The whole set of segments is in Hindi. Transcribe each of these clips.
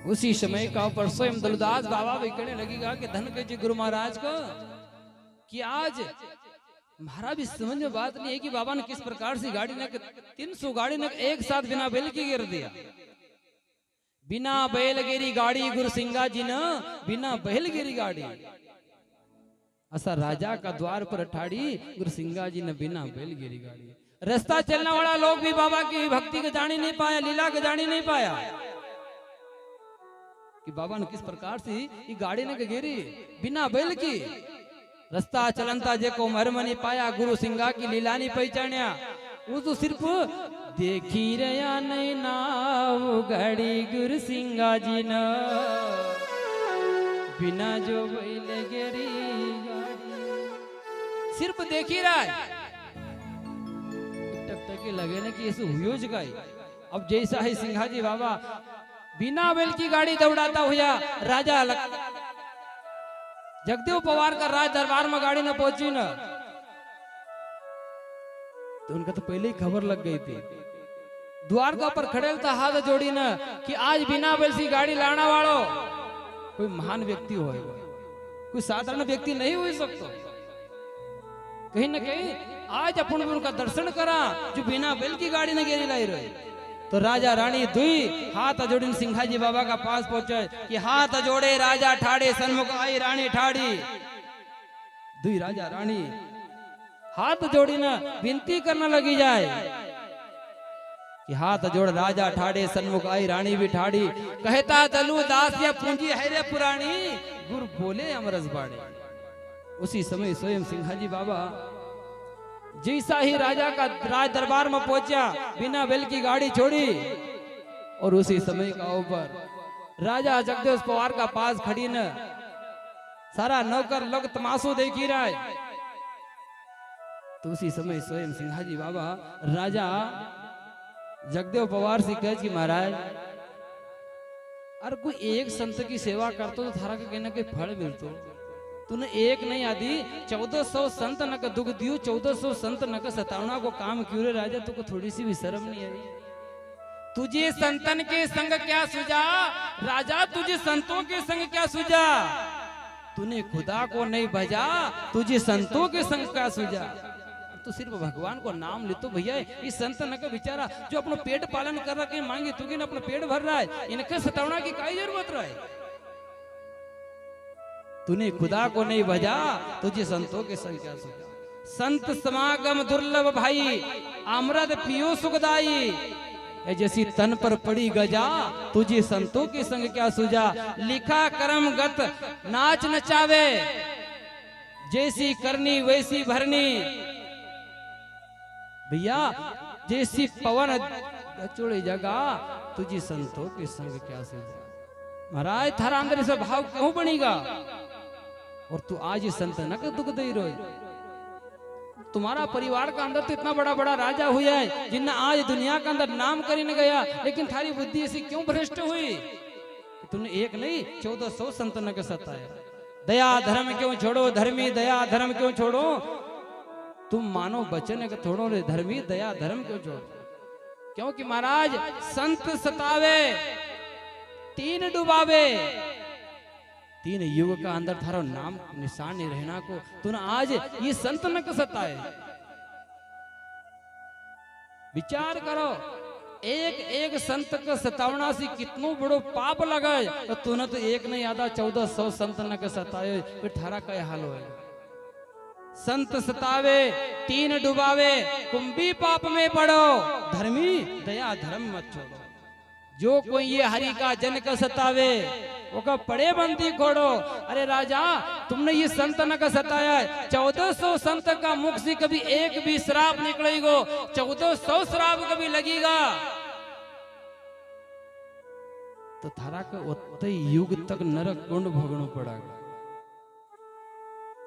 उसी समय का परसों दलदास बाबा भी कहने लगेगा कि धन के जी गुरु महाराज को कि आज हमारा भी समझ में बात नहीं है कि बाबा ने किस प्रकार से गाड़ी ने 300 गाड़ी ने एक साथ बिना बैल की गिर दिया। बिना बैल गिरी गाड़ी गुरु सिंगा जी ने बिना बैल गिरी गाड़ी ऐसा राजा का द्वार पर ठाड़ी गुरु सिंगा जी ने बिना बैल गिरी गाड़ी। रास्ता चलने वाला लोग भी बाबा की भक्ति को जानी नहीं पाया, लीला को जानी नहीं पाया कि बाबा ने किस प्रकार से ये गाड़ी ने गिरी बिना बैल की। रास्ता चलनता जेको मरमनी पाया गुरु सिंगा की लीला नहीं पहचानिया। वो तो सिर्फ देखी रया नहीं नाव गाड़ी गुरु सिंगा जी न बिना जो बैल गिरी गाड़ी सिर्फ देखी रहा है। टकटके लगे ना कि ऐसे हुई जगाई। अब जैसा है सिंघा जी बाबा बिना बैल की गाड़ी दौड़ाता हुआ राजा जगदेव पवार का राज दरबार में गाड़ी न पहुंची न तो उनका तो पहले ही खबर लग गई थी। द्वार का ऊपर खड़े था हाथ जोड़ी न कि आज बिना बैल की गाड़ी लाना वालों कोई महान व्यक्ति हो, कोई साधारण व्यक्ति नहीं हो सकता। कहीं न कहीं आज अपन उनका दर्शन करा जो बिना बैल की गाड़ी न गेरी लाई रही। तो राजा रानी दुई हाथ जोड़ी सिंघा जी बाबा का पास पहुंचे कि हाथ जोड़े राजा ठाड़े सन्मुख आई रानी ठाड़ी। दुई राजा रानी हाथ जोड़ी ना विनती करने लगी जाए कि हाथ जोड़ राजा ठाड़े सन्मुख आई रानी भी ठाड़ी। कहता चलू दास या पूंजी है रे पुरानी गुरु बोले अमरस बाड़े। उसी समय स्वयं सिंघा जी बाबा जैसा ही राजा का राज दरबार में पहुंचा बिना बैल की गाड़ी छोड़ी और उसी समय का ऊपर राजा जगदेव पवार का पास खड़ी न सारा नौकर लोग तमाशो देख ही रहा है। तो उसी समय स्वयं सिंघा जी बाबा राजा जगदेव पवार से कहे कि महाराज अरे कोई एक संत की सेवा करते तो थारा का कहीं ना कहीं फल मिलतो। तूने एक नहीं आदि 1400 संत नक दुख दियो 1400 संत नक सतावना को काम क्यों रे राजा तुको थोड़ी सी भी शर्म नहीं आई। तुझे संतन के संग क्या सुझा राजा, तुझे संतों के संग क्या सुझा। तूने खुदा को नहीं भजा तुझे संतों के संग क्या सुझा। तो सिर्फ भगवान को नाम ले तो भैया ये संत नक बेचारा जो अपना पेट पालन कर रहा है मांगे तू अपना पेट भर रहा है, इनके सतावना की काय जरूरत रहा। तूने खुदा को नहीं भजा तुझे संतों के संग क्या सुझा। संत समागम दुर्लभ भाई अमृत पियो सुखदाई। जैसी तन पर पड़ी गजा तुझे संतों के संग क्या सुझा। लिखा कर्म गत नाच नचावे जैसी करनी वैसी भरनी। भैया जैसी पवन चोड़ी जगा तुझे संतों के संग क्या सुझा। महाराज थारा अंदर से भाव क्यों बनेगा और तू आज संत न का दुख दे रोए। तुम्हारा परिवार का अंदर तो इतना बड़ा बड़ा राजा हुआ है जिनने आज दुनिया का अंदर नाम करी न गया, लेकिन थारी बुद्धि ऐसी क्यों भ्रष्ट हुई। तूने एक नहीं 1400 संत न का सताया। दया धर्म क्यों छोड़ो धर्मी दया धर्म क्यों छोड़ो। तुम मानो बचन का थोड़ो रे धर्मी दया धर्म क्यों छोड़ो। क्योंकि महाराज संत सतावे तीन डुबावे। तीन युग का अंदर थारो नाम निशान नहीं रहना को तूने आज ये संत न सताए। विचार करो एक एक संत का सतावना से कितनो बड़ो पाप लगाए तो तूने तो एक नहीं आधा 1400 संत न सताए फिर थारा क्या हाल होए। संत सतावे तीन डुबावे कुंभी पाप में पड़ो धर्मी दया धर्म मत छोड़ो। जो कोई ये हरि का जन का सतावे वो का पड़े बंदी खोड़ो। अरे राजा तुमने ये संत न का सताया है। 1400 संत का मुख से कभी एक भी श्राप निकलेगा 1400 श्राप कभी लगेगा तो थारा का उतने युग तक नरक कुंड भोगना पड़ेगा।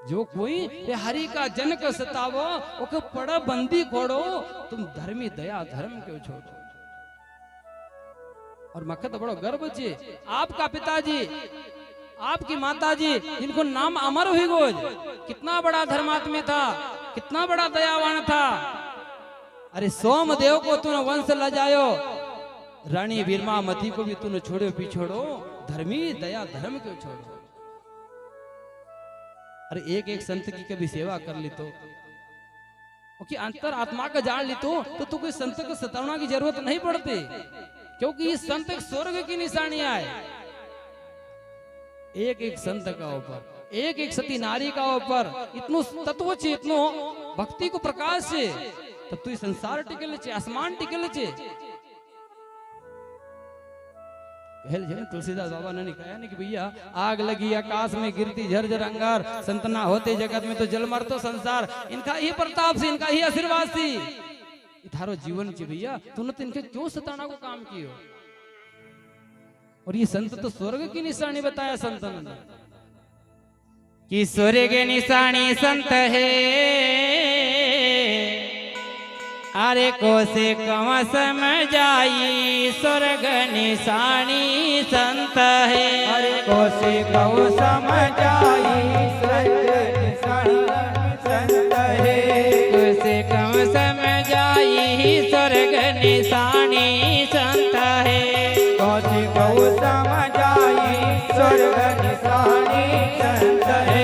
जो कोई ये हरि का जन का सतावो वो का पड़ा बंदी खोड़ो तुम धर्मी दया धर्म क्यों छोड़ो। और मक्खत बड़ो गर्व जी आपका पिताजी आपकी माताजी जिनको नाम अमर हुई गोज कितना बड़ा धर्मात्मी था कितना बड़ा दयावान था। अरे सोमदेव को तूने वंश लजायो रानी वीरमावती को भी तूने छोड़ो पिछोड़ो, धर्मी दया धर्म क्यों छोड़ो। अरे एक एक संत की कभी सेवा कर ली तो कि अंतर आत्मा का जान ली तो तू कोई संत को सतावना की जरूरत नहीं पड़ती, क्योंकि ये संत एक स्वर्ग की निशानियां है। एक एक संत का ऊपर, एक एक सती नारी का ऊपर इतनो तत्व छे, इतनो भक्ति को प्रकाश छे, तब तू संसार टिकल छे, आसमान टिकल छे। तुलसीदास बाबा ने कहा ना कि भैया आग लगी आकाश में गिरती झरझर अंगार, संतना होते जगत में तो जल मर तो संसार। इनका ही प्रताप से, इनका ही आशीर्वाद से थारो जीवन ची भैया, तूने तो इनके क्यों सताना को काम कियो। और ये संत तो स्वर्ग की निशानी बताया संत ने कि स्वर्ग निशानी संत है, अरे कोसे कम समझाई स्वर्ग निशानी संत है। अरे कोसे कम समझाई स्वर्ग निशानी संत है। कोसे कम समझाई स्वर्ग निशानी संत है। कोसे कम समझाई स्वर्ग निशानी संत है।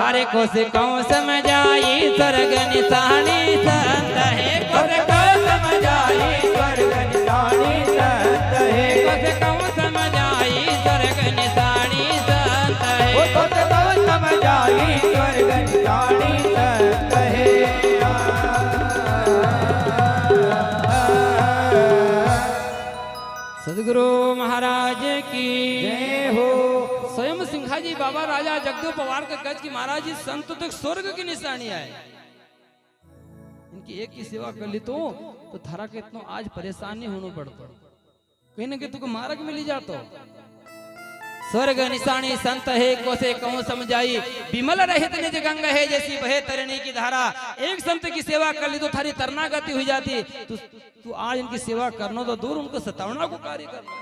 अरे कोसे कम समझाई स्वर्ग निशानी संत है। कोसे कम समझाई स्वर्ग निशानी संत है। कोसे कम समझाई स्वर्ग निशानी संत है। कोसे कम समझाई स्वर्ग निशानी संत है। सदगुरु महाराज की जय हो। स्वयं सिंघाजी बाबा राजा जगदेव पवार का गज की महाराज जी संत तो एक स्वर्ग की निशानी है। इनकी एक की सेवा कर ली तो थारा के इतना आज परेशान नहीं होना पड़ता, कहीं ना कहीं तुमको मार्ग मिली जातो। स्वर्ग निशानी संत है, कोसे कहूँ समझाई विमल रहित निज गंगा है, जैसी बहे तरणी की धारा। एक संत की सेवा कर ली तो थारी तरना गति हुई जाती। तू आज इनकी सेवा करना तो दूर, उनको सतावना को कार्य करना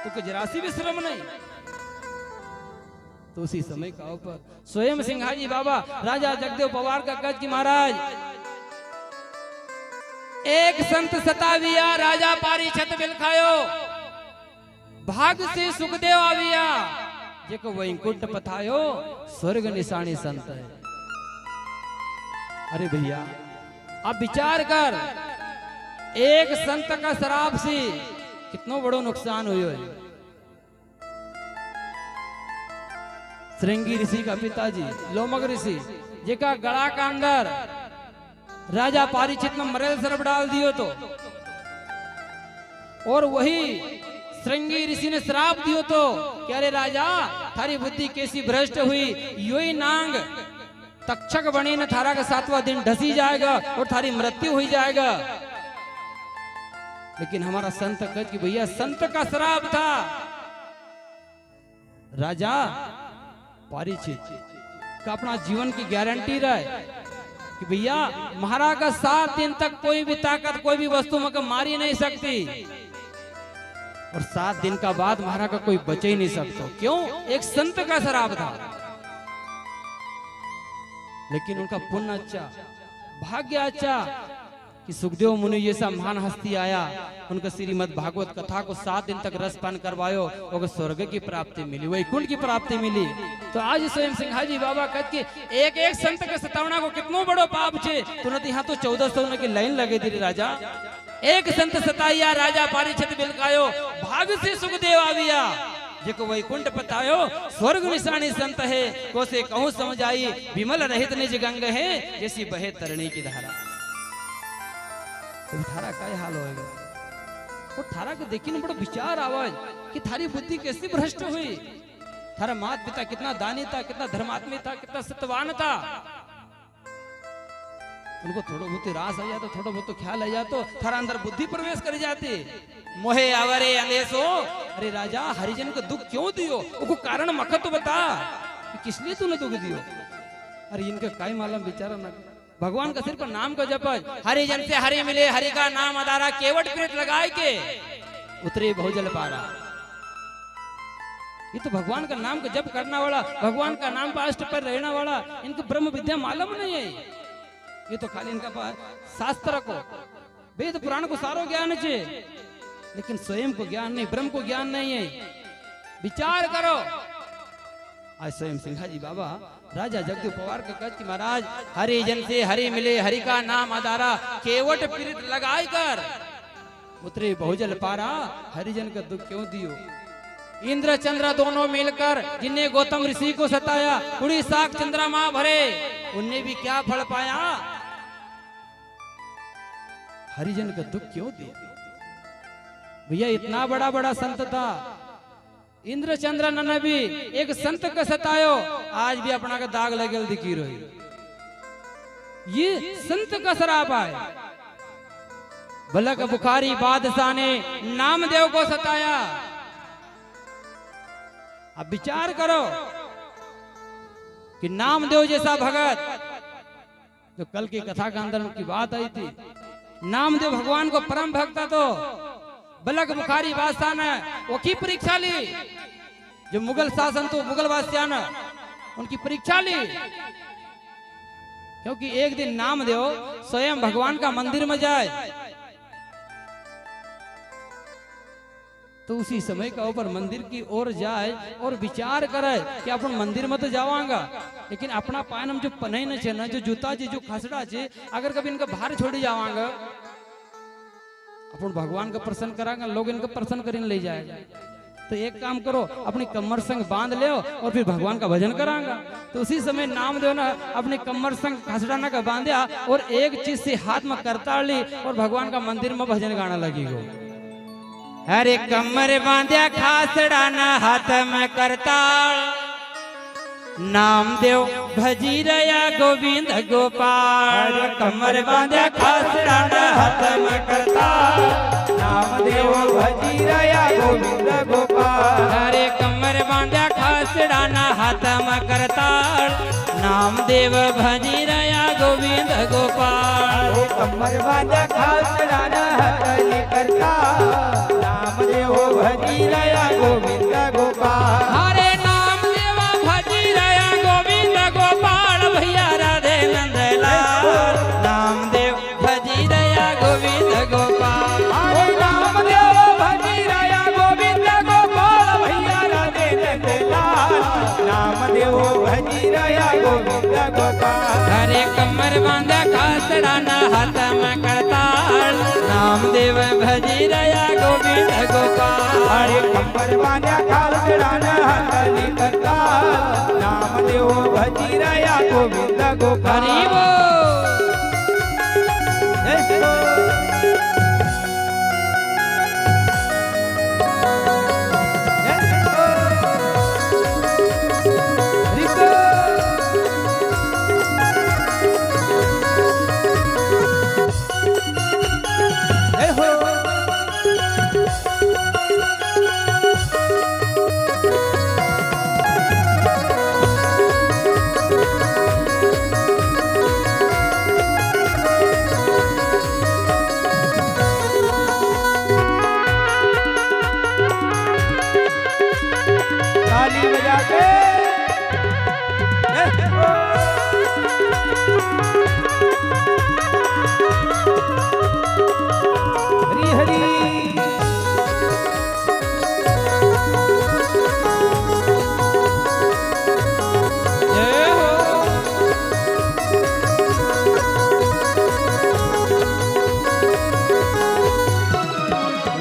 तो जरासी भी श्रम नहीं। तो उसी समय का ऊपर स्वयं सिंघाजी बाबा राजा जगदेव पवार का गज की महाराज एक संत सताविया राजा पारी छत बिलखायो, भाग से सुखदेव आविया, जेको वैकुंठ पथायो स्वर्ग निशानी संत है। अरे भैया अब विचार कर, एक संत का शराब से कितना बड़ो नुकसान हुई है। श्रृंगी ऋषि का पिताजी लोमक ऋषि जेका गड़ा का अंदर राजा पारीक्षित ने मरेल सर्प डाल दियो तो, और वही श्रृंगी ऋषि ने श्राप दियो तो कि अरे राजा थारी बुद्धि कैसी भ्रष्ट हुई, यो ही नांग तक्षक बनी न थारा का 7वां दिन ढसी जाएगा और थारी मृत्यु हुई जाएगा। लेकिन हमारा संत कहत कि भैया संत का श्राप था। राजा पारीक्षित का अपना जीवन की गारंटी रहे कि भैया महाराज का 7 दिन तक कोई भी ताकत कोई भी वस्तु मगर मारी नहीं सकती, और 7 दिन का बाद महाराज का कोई बच ही नहीं सकता। क्यों? एक संत का श्राप था। लेकिन उनका पुण्य अच्छा, भाग्य अच्छा कि सुखदेव मुनि जैसा महान हस्ती आया, उनका श्रीमद् भागवत कथा को 7 दिन तक रसपान करवायो और स्वर्ग की प्राप्ति मिली, वैकुंठ की प्राप्ति मिली। तो आज स्वयं सिंघाजी बाबा कहत कि एक एक संत के सतावना को कितनो बड़ो पाप छे। तुरंत यहाँ तो 1400 की लाइन लगे थी राजा। एक संत सताइया राजा पारीक्षित बिलकायो, भाग से सुखदेव आविया, जेको वैकुंठ पतायो स्वर्ग निशानी संत है। कोसे कहूँ समझाई विमल रहित निज गंग है, जैसी बहे तरणी की धारा। तो थारा क्या हाल होएगा? और थारा को देखी बड़ा विचार आवाज कि थारी बुद्धि कैसी भ्रष्ट हुई। थारा माता पिता कितना दानी था, कितना धर्मात्मी था, कितना सत्यवान था। उनको थोड़ा बहुत रास आ जाता, थोड़ा बहुत ख्याल आ जाता, थारा अंदर बुद्धि प्रवेश कर जाती। मोहे आवरे अंदेशो, अरे राजा हरिजन को दुख क्यों दियो, उसको कारण मखत तो बता कि किस लिए तूने दुख दियो। अरे इनका काय मालूम बेचारा ना, भगवान का सिर्फ नाम का जप, हरिजन से हरि मिले, हरि का नाम अदारा, केवट पेट लगाए के उतरे बहुजल पारा। ये तो भगवान का नाम का जप करना वाला, भगवान का नाम पास्ट पर रहने वाला, इनको ब्रह्म विद्या मालूम नहीं है। ये तो खाली इनका शास्त्र को वेद पुराण को सारो ज्ञान छे, लेकिन स्वयं को ज्ञान नहीं, ब्रह्म को ज्ञान नहीं है। विचार करो। आज स्वयं सिंहाजी बाबा राजा जगदेव पवार का कहत कि महाराज हरि जन से हरि मिले, हरि का नाम आधारा, केवट पीड़ित लगाई कर। उतरे बहुजल पारा, हरिजन का दुख क्यों दियो। इंद्र चंद्र दोनों मिलकर जिन्हें गौतम ऋषि को सताया, उड़ी साख चंद्रमा भरे, उनने भी क्या फल पाया। हरिजन का दुख क्यों दिया। भैया इतना बड़ा बड़ा संत था, इंद्र चंद्र न भी एक संत का सतायो, आज भी अपना का दाग लगल दिखी रही। ये संत का शराप है। बलक बुखारी बादशाह ने नामदेव को सताया। अब विचार करो कि नामदेव जैसा भगत, जो कल की कथा के अंदर की बात आई थी, नामदेव भगवान को परम भक्त था। तो बलक बुखारी बादशाह ने वो की परीक्षा ली, जो मुगल शासन तो मुगल बादशाह ने उनकी परीक्षा ली, क्योंकि एक दिन नामदेव स्वयं भगवान का मंदिर में जाए, तो उसी समय का ऊपर मंदिर की ओर जाए और विचार करे कि अपन मंदिर में तो जावांगा, लेकिन अपना पायन हम जो पनई न छे ना, जो जूता जी जो खसड़ा छे, अगर कभी इनका बाहर छोड़ी जावांगा, अपन भगवान का प्रसन्न करांगा, लोग इनका प्रसन्न करीन ले जाएगा। तो एक काम करो, अपनी कमर संग बांध ले और फिर भगवान का भजन करांगा। तो उसी समय नामदेव ने अपने कमर संग खसड़ाना का बांधा और एक चीज से हाथ में करताड़ ली और भगवान का मंदिर में भजन गाना लगी गो। अरे कमर बांध्या खासड़ाना हाथ में करताल, नामदेव भजी रया गोविंद गोपाल। कमर बांध्या खासड़ाना हाथ में करताल, नामदेव भजी रया गोविंद गोपाल। अरे कमर बांध्या खासड़ाना हाथ में करताल, नामदेव भजी रया गोविंद गोपाल। कमर बांध्या खासड़ाना हाथ में करताल, नामदेव भजी रया गोविंद गोपाल। हरे नामदेव भजी रया गोविंद गोपाल, भैया राधे नंदलाल। नामदेव भजी रया गोविंद गोपाल। हरे नामदेव भजी रया गोविंद गोपाल, भैया राधे नंदलाल। नामदेव भजी रया गोविंद गोपाल। हरे कमर बांधा खासड़ाना हाथ में करताल, नामदेव भजी रया गोविंद गोपाल। हरे कमर बांध्या खासड़ाना हाथ में करताल, नामदेव भजी रया गोविंद गोपाल। हरि बोल। ताली बजा के हरी हरी। जय हो।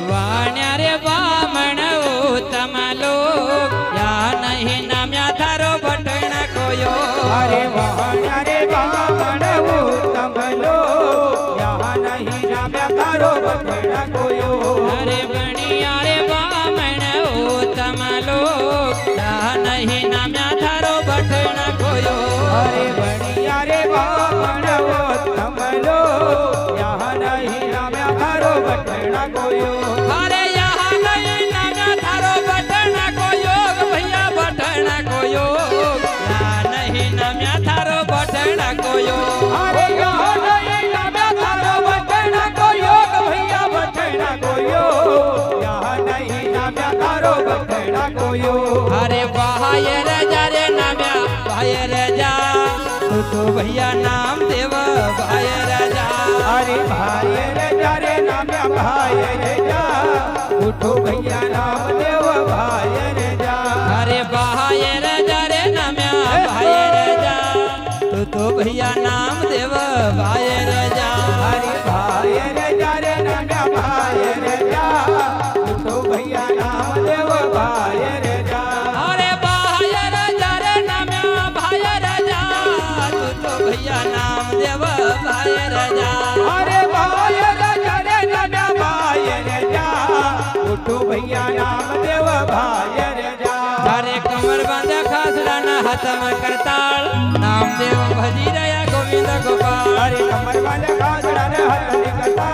वाण्या रे बामण उत्तम लोक, या नहीं नाम्या थारो बटण कोयो। अरे वाण्या रे बामण उत्तम लोक, यहाँ नहीं नाम्या थारो बटण कोयो। अरे बणिया रे बामण उत्तम लोक, या नहीं नाम्या थारो बटण कोयो। अरे बढ़िया रे बामण उत्तम लोक, यहाँ नहीं नाम्या थारो बटण कोयो। अरे यहाँ नहीं नाम्या थारो बटण कोयो, भैया बटण कोयो। या नहीं नाम्या थारो बटण कोयो। अरे यहाँ नहीं नाम्या थारो बटण कोयो, भैया बटण कोयो। यहाँ नहीं नाम्या थारो बटण कोयो। अरे बाहर जा रे नाम्या बाहर जा, तू तो भैया नाम देव बाहर जा। अरे भाई रे जा रे भायर जा उठो भैया नामदेव भायर जा अरे बाहर जा रे नम्या बाहर जा तू तो भैया नाम देव बाहर जा हरि भायर जा रे नम्या भायर जा उठो भैया नामदेव भायर जा अरे बाहर जा रे नम्या बाहर जा तू तो भैया नाम देव बाहर जा अरे भायर जा रे नम्या भायर जा उठो भैया नामदेव भायर जा अरे कमर बांधा खासरा न हाथ में करताल नाम देव भजी रया गोविंद गोपाल हरे कमर वाले खासड़ा ने हाथ निकलता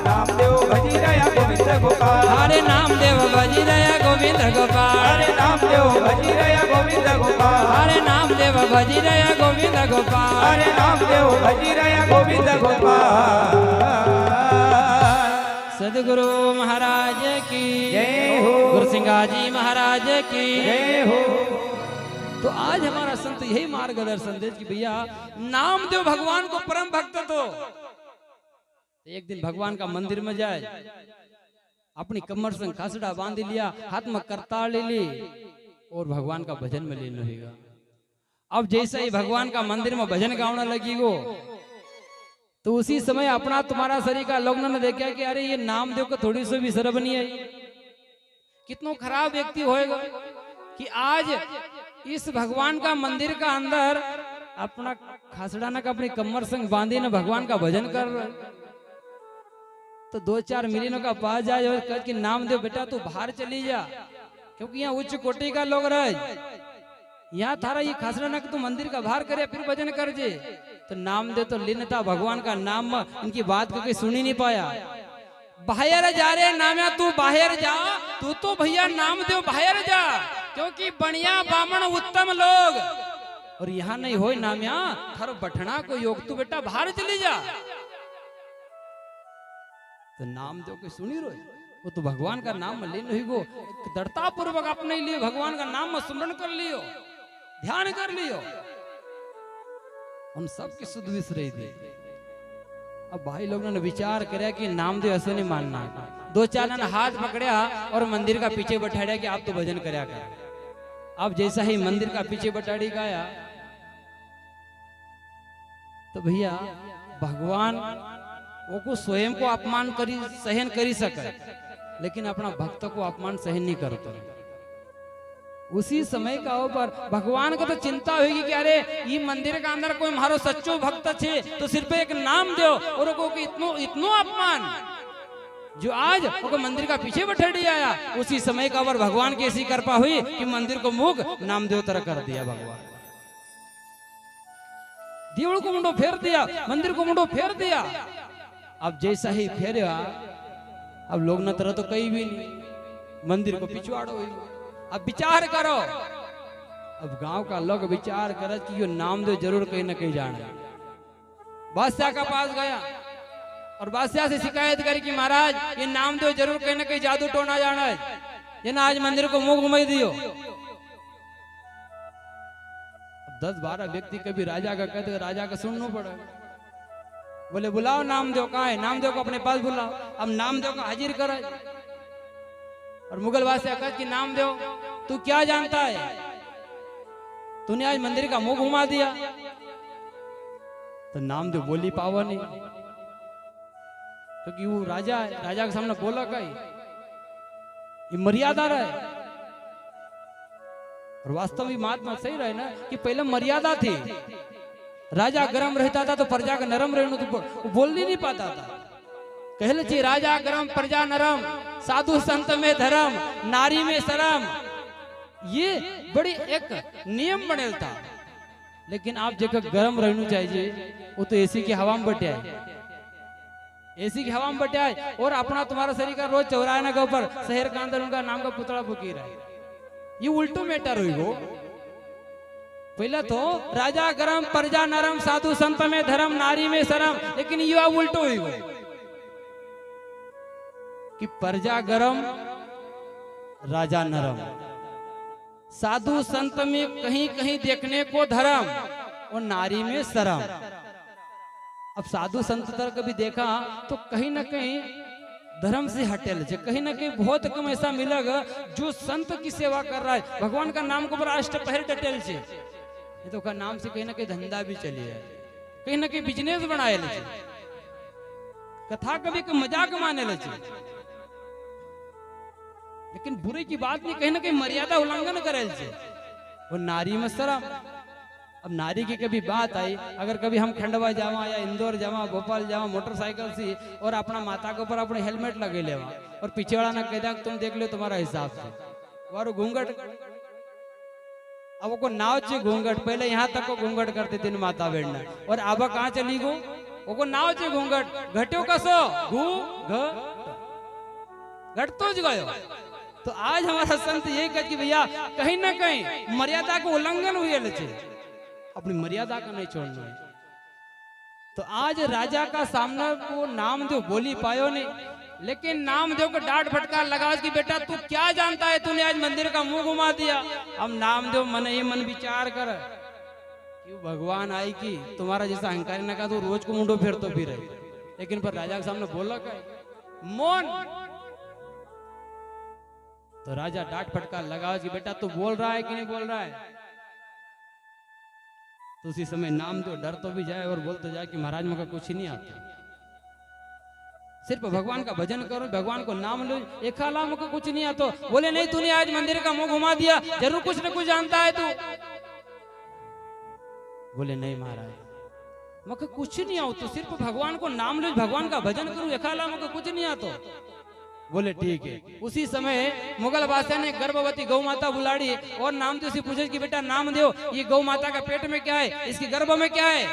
नामदेव भजी रया गोविंद गोपाल हरे नाम देव भजी रया गोविंद गोपाल हरे नामदेव भजी रया गोविंद गोपाल हरे नाम देव भजी रया गोविंद गोपाल हरे नामदेव भजी रया गोविंद गोपाल सदगुरु महाराज की जय हो गुरु सिंगा जी महाराज की जय हो तो आज हमारा संत यही मार्गदर्शन दे कि भैया नामदेव भगवान को परम भक्त तो एक दिन भगवान का मंदिर में जाए अपनी कमर से खासड़ा बांध लिया हाथ में करताल ले ली और भगवान का भजन में लीन रहेगा। अब जैसे ही भगवान का मंदिर में भजन गाना लगी वो तो उसी समय अपना तुम्हारा शरीर का लोग ने देखा कि अरे ये नामदेव को थोड़ी सी भी शर्म नहीं आई। कितना खराब व्यक्ति होएगा कि आज इस भगवान का मंदिर का अंदर अपना खासड़ा का अपनी कमर संग बांधी ने भगवान का भजन कर रहे। तो दो चार मिलियनों का पास जाए और कह कि नामदेव बेटा तू बाहर चली जा क्योंकि यहाँ उच्च कोटि का लोग रहे। यहाँ थारा ये खासड़ा तू मंदिर का बाहर करे फिर भजन कर जे। तो नामदेव तो लीन था भगवान का नाम में इनकी बात को कोई सुन ही नहीं पाया। बाहर जा रे नाम्या तू बाहर जा तू तो भैया नामदेव बाहर जा क्योंकि बढ़िया बामण उत्तम लोग और यहाँ नहीं हो नाम्या थारो बठना को योग तू बेटा बाहर चली जा। तो नामदेव को सुनी रोई वो तो भगवान का नाम में लीन हुई गो दृढ़ता पूर्वक अपने लिए भगवान का नाम में स्मरण कर लियो ध्यान कर लियो। उन सब की सुध विस रही थी। अब भाई लोगों ने विचार कराया कि नामदेव ऐसे नहीं मानना। दो चार ने हाथ पकड़ा और मंदिर का पीछे बैठाया कि आप तो भजन करया कर। अब जैसा ही मंदिर का पीछे बैठाड़ी गया तो भैया भगवान वो को स्वयं को अपमान करी सहन करी सके लेकिन अपना भक्त को अपमान सहन नहीं करता। उसी समय का ऊपर भगवान को तो चिंता होगी कि अरे ये मंदिर का अंदर कोई हमारो सच्चो भक्त छे तो सिर्फ एक नाम दो और को इतनो इतनो अपमान जो आज वो मंदिर का पीछे बैठे आया। उसी समय का ऊपर भगवान की ऐसी कृपा हुई कि मंदिर को मुख नामदेव तरह कर दिया। भगवान देवल को मुंडो फेर दिया मंदिर को मुंडो फेर दिया। अब जैसा ही फेरा अब लोग न तरह तो कहीं भी नहीं मंदिर को पिछवाड़ो हुई। अब विचार करो अब गांव का लोग विचार करे कि यो नामदेव जरूर कहीं न कहीं जाने। बादशाह का पास गया और बादशाह से शिकायत करी कि महाराज ये नामदेव जरूर कहीं न कहीं जादू टोना जाना है ये ना आज मंदिर को मुंह घुमाई दियो। 10-12 व्यक्ति कभी राजा का कहते राजा का सुनना पड़ा। बोले बुलाओ नामदेव कहाँ है। नामदेव को अपने पास बुलाओ। अब नामदेव को हाजिर करा और मुगल बादशाह कहते कि नामदेव तू क्या जानता है तूने आज मंदिर का मुंह घुमा दिया। तो नामदेव बोली पावा नहीं क्योंकि वो राजा है राजा के सामने बोला कहीं ये मर्यादा रहे। और वास्तव में बात में सही रहे ना कि पहले मर्यादा थी। राजा गरम रहता था तो प्रजा का नरम रहना तो बोल ही नहीं पाता था। कहले ची राजा गरम प्रजा नरम साधु संत में धर्म नारी में शरम ये बड़ी एक नियम बनेल था। लेकिन आप जगह गरम रहना चाहिए वो तो एसी की हवा में बटे आए एसी की हवा में बटे आए और अपना तुम्हारा शरीर का रोज चौराहे के ऊपर शहर के अंदर उनका नाम का पुतला फूकी रहा है। ये उल्टो मैटर हुई वो। पहले तो राजा गरम प्रजा नरम साधु संत में धर्म नारी में शरम लेकिन ये उल्टो हुई वो कि प्रजा गरम राजा नरम साधु संत में कहीं कहीं देखने को धर्म और नारी में शरम। अब साधु संत तर कभी देखा तो कहीं ना कहीं धर्म से हटेल छे। कहीं ना कहीं बहुत कम ऐसा मिलेगा जो संत की सेवा कर रहा है, भगवान का नाम को ऊपर अष्ट पहर डटेल छे। ये तो का नाम से कहीं ना कहीं धंधा भी चली है, कहीं ना कहीं बिजनेस बनाए छे, कथा कभी के मजाक माने छे। लेकिन बुरे की बात नहीं, कहीं ना कहीं मर्यादा उल्लंघन करेल छे। वो नारी में शर्म। अब नारी की कभी बात आई, अगर कभी हम खंडवा जावा या इंदौर जावा, भोपाल जावा मोटरसाइकिल से और अपना माता के ऊपर अपने हेलमेट लगे लेवा और पीछे वाला ना कह दिया तुम देख लो तुम्हारा हिसाब से वारो घूंघट। अब वो को नाव चे घूंघट, पहले यहाँ तक को घूंघट करते थे माता बेड़ना, और अब कहाँ चली गो वो को नाव चे घूंघट घट्यो कसो घू घट तो ज गयो। तो आज हमारा संत ये कह कि भैया कहीं ना कहीं मर्यादा को उल्लंघन हुए छे, अपनी मर्यादा का नहीं छोड़ना है। तो आज राजा का सामना को नामदेव बोली पायो नहीं, लेकिन नामदेव को डांट फटकार लगा कि बेटा तू क्या जानता है, तूने आज मंदिर का मुंह घुमा दिया। अब नामदेव मन ही मन विचार कर, क्यों भगवान आई कि तुम्हारा जैसा अहंकारी न का तो रोज को मुंडो फेर तो फिर, लेकिन पर राजा के सामने बोला क्या मौन। तो राजा डांट फटकार लगा कि बेटा तू बोल रहा है कि नहीं बोल रहा है। तो उसी समय नामदेव डर तो भी जाए और बोल तो जाए कि महाराज मुझे कुछ ही नहीं आता, सिर्फ भगवान का भजन करो, भगवान को नाम लो, एक अलावा मुझे कुछ नहीं आता। बोले नहीं तूने आज मंदिर का मुंह घुमा दिया, जरूर कुछ न कुछ जानता है तू। बोले नहीं महाराज मुझे कुछ नहीं आता, तो सिर्फ भगवान को नाम लो, भगवान का भजन करूं, एक अलावा मुझे कुछ नहीं आता। बोले ठीक है। उसी समय मुगल बादशाह ने गर्भवती गौ माता बुलाड़ी और नामदेव से पूछे कि बेटा नामदेव ये गौ माता का पेट में क्या है, इसके गर्भ में क्या है,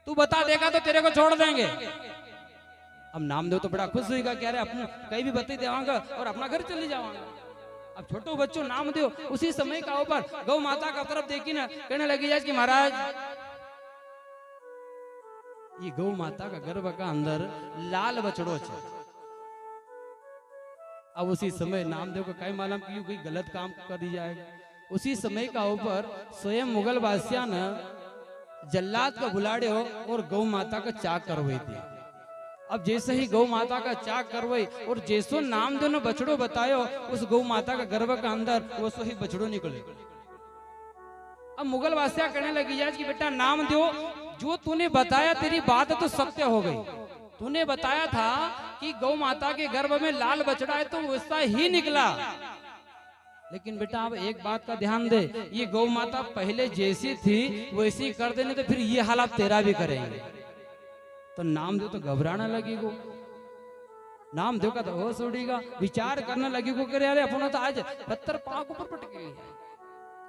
तू बता देगा तो तेरे को छोड़ देंगे। अब नामदेव तो बड़ा खुश होगा, कह रहे अपने कहीं भी बता देवांगा और अपना घर चले जावांगा। अब छोटो बच्चों नामदेव उसी समय का ऊपर गौ माता का तरफ देखी ना, कहने लगी जाए कि महाराज ये गौ माता का गर्भ का अंदर लाल बछड़ो है। अब उसी समय नामदेव को कई मालूम कि कोई गलत काम कर दी जाएगा। उसी समय का ऊपर स्वयं मुगल बादशाह ने जल्लाद का बुलाड़े हो और गौ माता का चाक करवाई थी। अब जैसे ही गौ माता का चाक करवाई और जैसो नामदेव ने बछड़ो बतायो उस गौ माता का गर्भ का अंदर वो सो ही बछड़ो निकले। अब मुगल बादशाह कहने लगी यार कि बेटा नामदेव जो तूने बताया तेरी बात तो सत्य हो गई, तूने बताया था कि गौ माता के गर्भ में लाल बछड़ा है तो वैसा ही निकला। लेकिन बेटा अब एक बात का ध्यान दे, ये गौ माता पहले जैसी थी वैसी कर देने तो फिर ये हालात तेरा भी करेंगे। तो नामदेव तो घबराने लगी गो, नामदेव का तो होश उड़ेगा, विचार करने लगी को करे अरे अपना तो आज पत्थर पांव के ऊपर पटक गई है,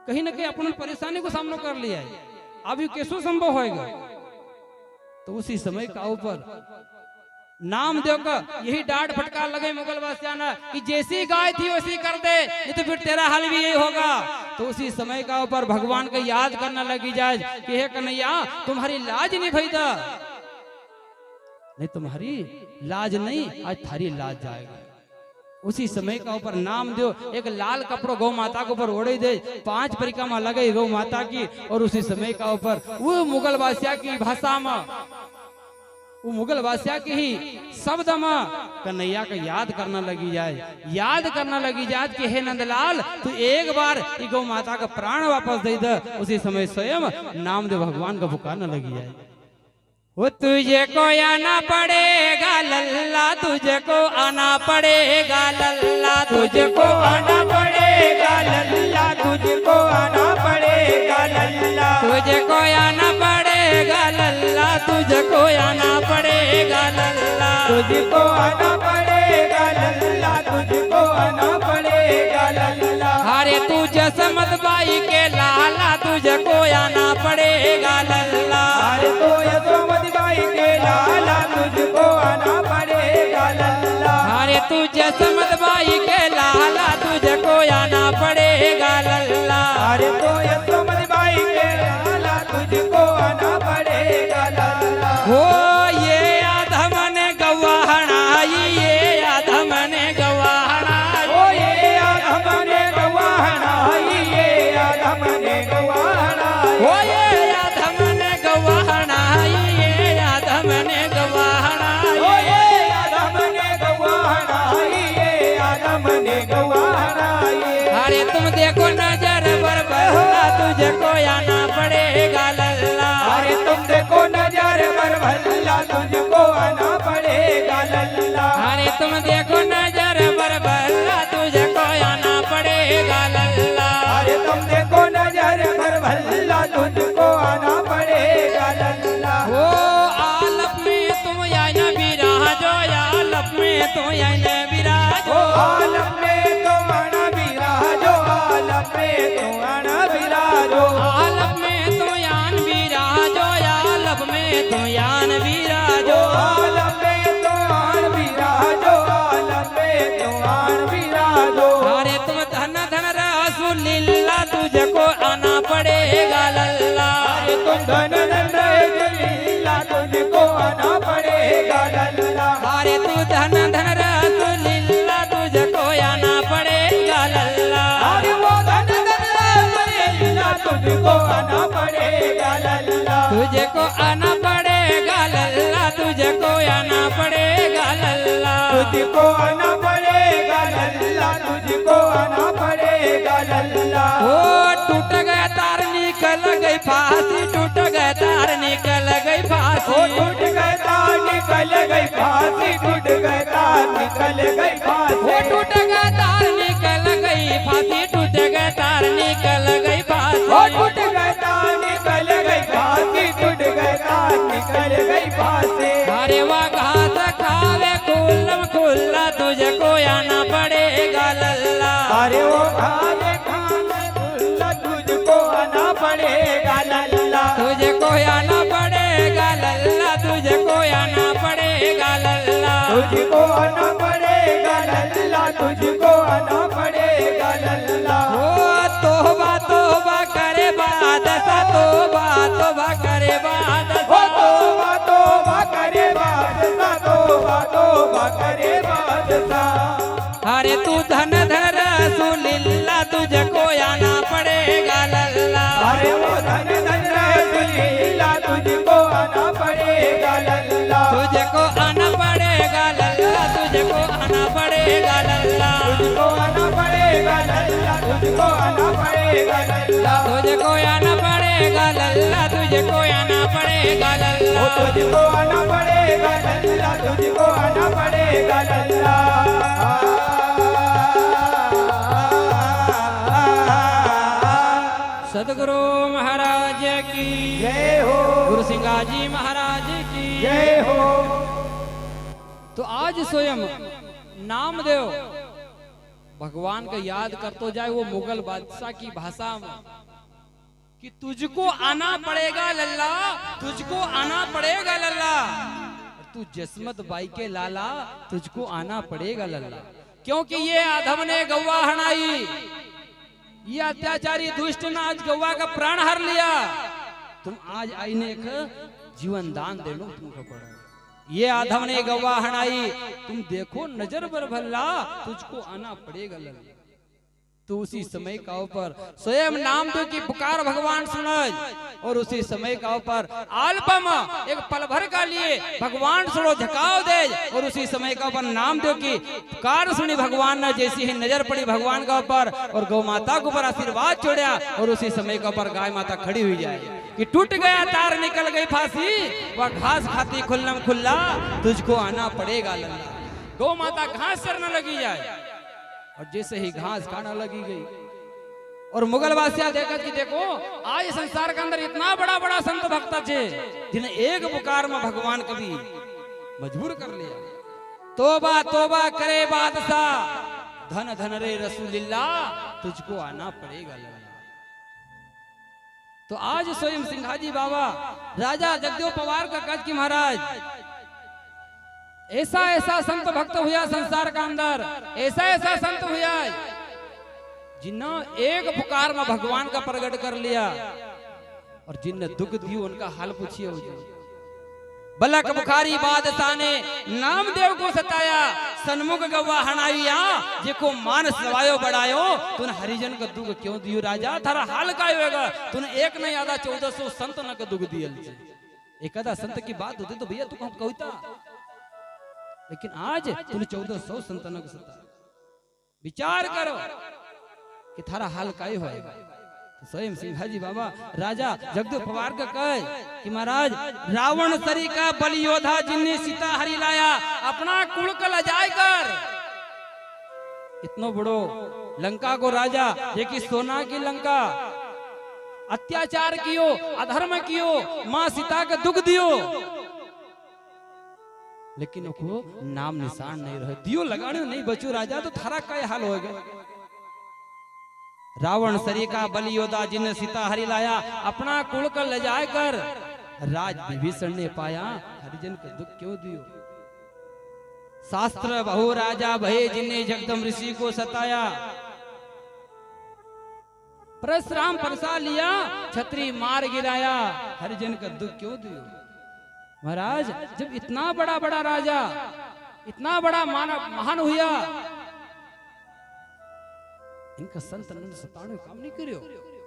कहीं ना कहीं अपने परेशानी को सामना कर लिया है, अब ये कैसे संभव होएगा। तो उसी समय का ऊपर नामदेव का यही डांट फटकार लगे मुगल बादशाह ने कि जैसी गाय थी वैसी कर दे, नहीं तो फिर तेरा हाल भी यही होगा। तो उसी समय का ऊपर भगवान को याद करना लगी जाए कि हे कन्हैया तुम्हारी लाज नहीं भईदा, नहीं तुम्हारी लाज नहीं आज थारी लाज जाएगा। उसी समय का ऊपर नामदेव एक लाल कपड़ो गौ माता के ऊपर ओढ़े दे, 5 परिक्रमा लगे गौ माता की, और उसी समय का ऊपर वो मुगल बादशाह की भाषा में, वो मुगल बादशाह के ही शब्द में कन्हैया को याद करना लगी जाए, याद करना लगी जाए कि हे नंदलाल तू एक बार ये गौ माता का प्राण वापस दे दे। उसी समय स्वयं नामदेव भगवान को पुकारने लगी जाए, वो तुझे को आना पड़ेगा लल्ला, तुझे को आना पड़ेगा लल्ला, तुझे को आना पड़ेगा लल्ला, तुझे को आना पड़ेगा लल्ला, तुझे को आना पड़ेगा लल्ला, तुझे को आना पड़ेगा लल्ला, तुझे को आना पड़ेगा लल्ला, तुझे को आना पड़ेगा लल्ला। अरे तुझे समत बाई के लाला, तुझे को आना पड़ेगा लल्ला, अरे तो यशोमती बाई के लाला, तुझको आना पड़ेगा लल्ला, अरे तुझे समत बाई के लाला, तुझे को आना पड़ेगा लल्ला, अरे तो यशोमती बाई के लाला, तुझको आना पड़ेगा लल्ला। हो ये आधमन गवाहना, ये आधमन गवाहना, ओ ये आधमने गवाहना, ये आधमने गवाहना, हो ये आधमन गवाहना, ये आधमन गवाहना, ओ ये आधमने लल्ला तुझको आना पड़ेगा लल्ला। अरे तुम देखो नजर पर भल्ला तुझको आना पड़ेगा लल्ला। अरे तुम देखो नजर पर भल्ला तुझको आना पड़ेगा लल्ला। ओ आलप में तुम आना विराजो, आलप में तुम आना विराजो, आलम में तुम आना विराजो, आलम में तुम आना विराजो, आलप में तुम आन विराजो, आलप में तुम आन विराजो। आलम में तुम आन विराजो, आलम में तुम आन विराजो। अरे तुम धन धन रसूलिल्लाह तुझको आना पड़ेगा लल्ला। अरे तुम धन धन रसूलिल्लाह तुझको आना पड़ेगा लल्ला। अरे तू धन धन रसूलिल्लाह तुझको आना पड़ेगा लल्ला। अरे वो धन धन रसूलिल्लाह तुझको आना पड़ेगा लल्ला। तुझको आना पड़ेगा लल्ला, तुझको आना पड़ेगा लल्ला। तुझको आना पड़ेगा लल्ला, तुझको आना पड़ेगा लल्ला। ओ टूट गया तार निकल गई फांसी, टूट गया तार निकल गई ओ फांसी, टूट गए तार निकल गई फांसी, टूट गए तार निकल गई फांसी। ओ टूट गया तार निकल गई फांसी, टूट गया तार निकल गई ओ फांसी। टूट गए तार निकल गई फांसी, टूट गए तार निकल गई फांसी। अरे वह घास खावे खुल्लम खुल्ला तुझको आना पड़ेगा लल्ला। अरे वो खाने खाने खुल्ला तुझको आना पड़ेगा लल्ला। तुझको आना पड़ेगा लल्ला, तुझको आना पड़ेगा लल्ला। तुझको आना पड़ेगा लल्ला, तुझको आना पड़ेगा लल्ला। ओ तोबा तोबा करे बादशाह, तोबा तोबा करे ओ बादशाह। तोबा तोबा करे बादशाह, तोबा तोबा करे बादशाह। अरे तू धन धन रसूलिल्लाह तुझको आना पड़ेगा लल्ला। अरे वो धन धन रसूलिल्लाह तुझको आना पड़ेगा लल्ला। तुझको आना पड़ेगा लल्ला, तुझको आना पड़ेगा लल्ला। तुझको आना पड़ेगा लल्ला, तुझको आना पड़ेगा लल्ला। तुझको आना पड़ेगा लल्ला, तुझको आना पड़ेगा ओ लल्ला। तुझको आना पड़ेगा लल्ला, तुझको आना पड़ेगा लल्ला। सदगुरु महाराज की जय हो, गुरु सिंगा जी महाराज की जय हो। तो आज स्वयं नामदेव भगवान का याद करतो जाए वो मुगल बादशाह की भाषा में कि तुझको आना पड़ेगा लल्ला, तुझको आना पड़ेगा लल्ला। तू जसमत बाई के लाला, तुझको आना पड़ेगा लल्ला। क्योंकि ये आधम ने गौवा हनाई, ये अत्याचारी दुष्ट ने आज गौवा का प्राण हर लिया। तुम आज आईने का जीवन दान दे लो तुमको पड़ा। ये आधम ने गौवा हनाई, तुम देखो नजर पर भल्ला, तुझको आना पड़ेगा लल्ला। तो उसी समय का ऊपर स्वयं नामदेव की पुकार भगवान सुनज, और उसी समय का ऊपर आलपम एक पल भर का लिए भगवान सुनो झकाव दे, और उसी समय का ऊपर नामदेव की पुकार सुनी भगवान ने। जैसी ही नजर पड़ी भगवान का ऊपर और गौ माता के ऊपर आशीर्वाद छोड़ा, और उसी समय का ऊपर गाय माता खड़ी हुई जाए कि टूट गया तार निकल गई फांसी, वह घास खाती खुल्लम खुल्ला, तुझको आना पड़ेगा लल्ला। गौ माता घास चरने लगी जाए, और जैसे ही घास खाना लगी गई, और मुगल वासिया देखा कि देखो आज संसार के अंदर इतना बड़ा बड़ा संत भक्त थे जिन्हें एक पुकार में भगवान कभी मजबूर कर लिया। तोबा तोबा करे बादशाह, धन धन रे रसूलिल्लाह, तुझको आना पड़ेगा लल्ला। तो आज स्वयं सिंघाजी बाबा राजा जगदेव पवार का कच की महाराज ऐसा ऐसा संत भक्त हुआ संसार का अंदर, ऐसा ऐसा संत हुआ जिन्होंने एक पुकार में भगवान का प्रकट कर लिया, और जिनने दुख दियो उनका हाल पूछिए। बलक बुखारी बादशाह ने नामदेव को सताया, सन्मुख गवा हनाइया जेको मान सवायो बढ़ायो, तूने हरिजन का दुख क्यों दियो राजा, थारा हाल का होगा। तूने एक नहीं आधा 1400 संत न का दुख दियल। एक आधा संत की बात होती तो भैया तू हम कहता, लेकिन आज तूने 1400 संतानों को सता। विचार करो कि थारा हाल काय होएगा। स्वयं सिंहाजी बाबा राजा जगदेव पवार का कहे कि महाराज रावण सरी का बलि योद्धा जिनने सीता हरि लाया अपना कुल का लजाय कर। इतनो बड़ो लंका को राजा ये कि सोना की लंका अत्याचार कियो अधर्म कियो मां सीता का दुख दियो लेकिन को नाम निशान नहीं रहे दियो लगाने नहीं बचो राजा तो थारा क्या हाल होगा। रावण सरी का बलि योद्धा जिन सीता हरि लाया अपना कुल कर ले जाए कर राज विभीषण ने पाया हरिजन का दुख क्यों दियो। शास्त्र बहु राजा भये जिन्ने जगदम ऋषि को सताया परशुराम परसा लिया छतरी मार गिराया हरिजन का दुख क्यों दियो। महाराज जब इतना बड़ा बड़ा राजा इतना बड़ा महान हुआ इनका संत सताने काम नहीं करियो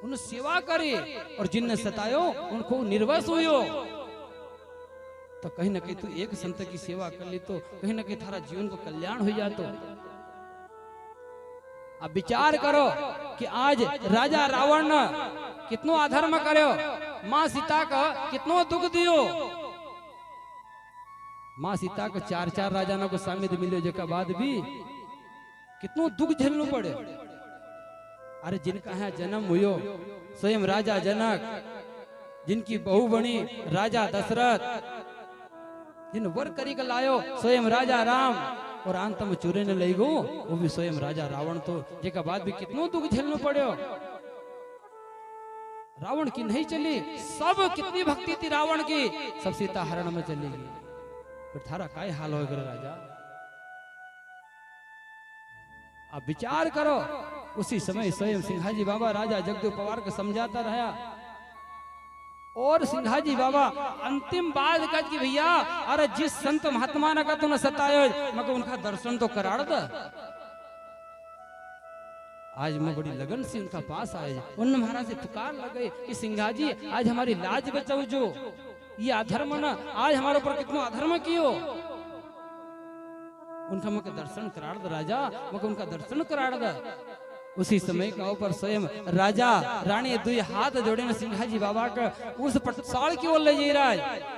उन्हें सेवा करे और जिनने सतायो उनको निर्वस हुयो तो कहीं ना कहीं तू एक संत की सेवा कर ली तो कहीं ना कहीं थारा जीवन को कल्याण हो जातो। अब विचार करो कि आज राजा रावण ने कितनो अधर्म करो मां सीता का कितनो दुख दियो। मां सीता को चार चार राजानों को सामिल मिले जो के बाद भी कितनो दुख झेलना पड़े। अरे जिनका है जन्म हुयो स्वयं राजा जनक जिनकी बहू बनी राजा दशरथ जिन वर करी का लायो स्वयं राजा राम और अंत में चूरे ने ले गो वो भी स्वयं राजा रावण तो जेका बाद भी कितनो दुख झेलना पड़ो। रावण की नहीं चली सब कितनी भक्ति थी रावण की सब सीता हरण में चली गई फिर थारा काय हाल हो गया राजा। अब विचार करो उसी समय स्वयं सिंहाजी बाबा राजा जगदेव पवार को समझाता रहा और सिंहाजी बाबा अंतिम बात कह कि भैया अरे जिस संत महात्मा ने का तूने सतायो मगर उनका दर्शन तो कराड़ द। आज मैं बड़ी लगन से उनका पास आए उन महाराज से पुकार लगे कि सिंहाजी आज हमारी लाज बचाओ जो ये अधर्म ना आज हमारे ऊपर कितना अधर्म कियो। उनका मुझे दर्शन कराड़ द राजा मुझे उनका दर्शन कराड़ द। उसी समय का ऊपर स्वयं राजा रानी दुई हाथ जोड़े न सिंहाजी बाबा का उस पटसाल की ओर ले जा रहा है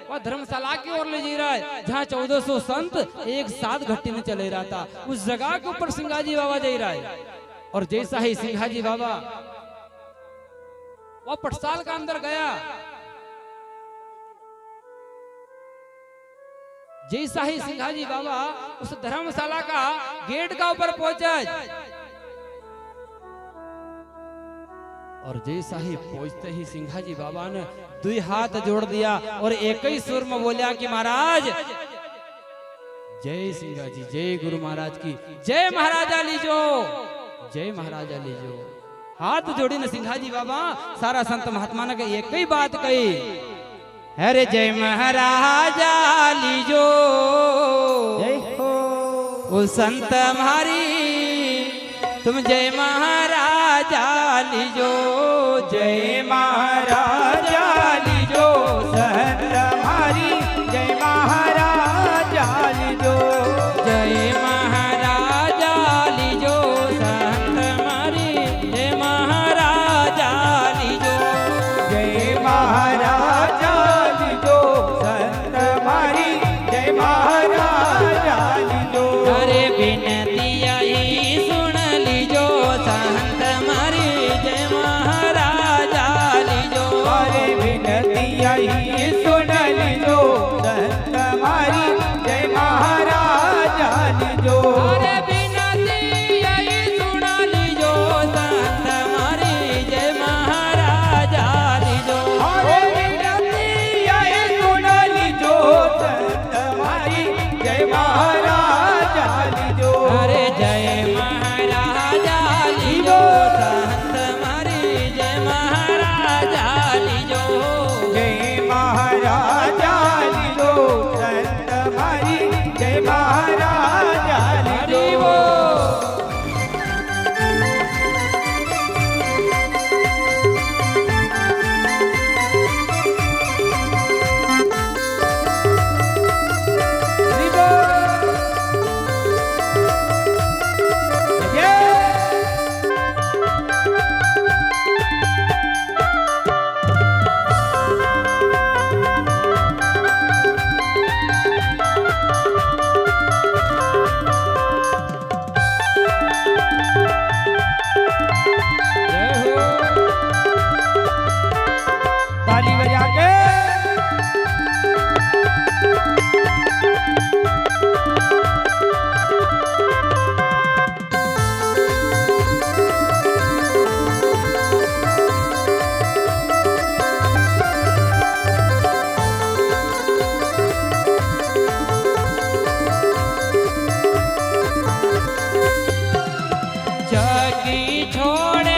वह धर्मशाला की ओर ले जा रहा है जहाँ 1400 संत एक साथ घट्टी में चले रहा था उस जगह के ऊपर सिंहाजी बाबा जा रहा है। और जैसा ही सिंहाजी बाबा वह पटसाल का अंदर गया जैसा ही सिंहाजी बाबा उस धर्मशाला का गेट का ऊपर पहुंचा और जैसा ही पहुंचते ही सिंहाजी बाबा ने दुई हाथ जोड़ दिया और एक ही सुर में बोलिया कि महाराज जय सिंहाजी जय गुरु महाराज की जय महाराजा लीजो जय महाराजा लीजो। हाथ जोड़ी ने सिंहाजी बाबा सारा संत महात्मा ने एक ही बात कही अरे जय महाराजा लीजो जय हो वो संत हमारी तुम जय महाराजा लीजो जय महाराजा लीजो संत हमारी जय महाराजा लीजो जय महाराजा लीजो संत हमारी जय महाराजा लीजो जय महाराजा लीजो संत हमारी जय महाराजा लीजो। अरे बिनती आई सुन लीजो संत हमारी जय महाराजा लीजो अरे विनती आई सुन लीजो संत हमारी जय महाराजा लीजो अरे बिनती आई सुन लीजो संत हमारी जय महाराजा लीजो अरे विनती आई सुन लीजो संत हमारी जय महाराजा लीजो अरे जय महाराजा लीजो संत हमारी जय महाराजा लीजो जय महाराजा लीजो संत हमारी जय महाराजा हरि लीजो बोल। जगी छोड़े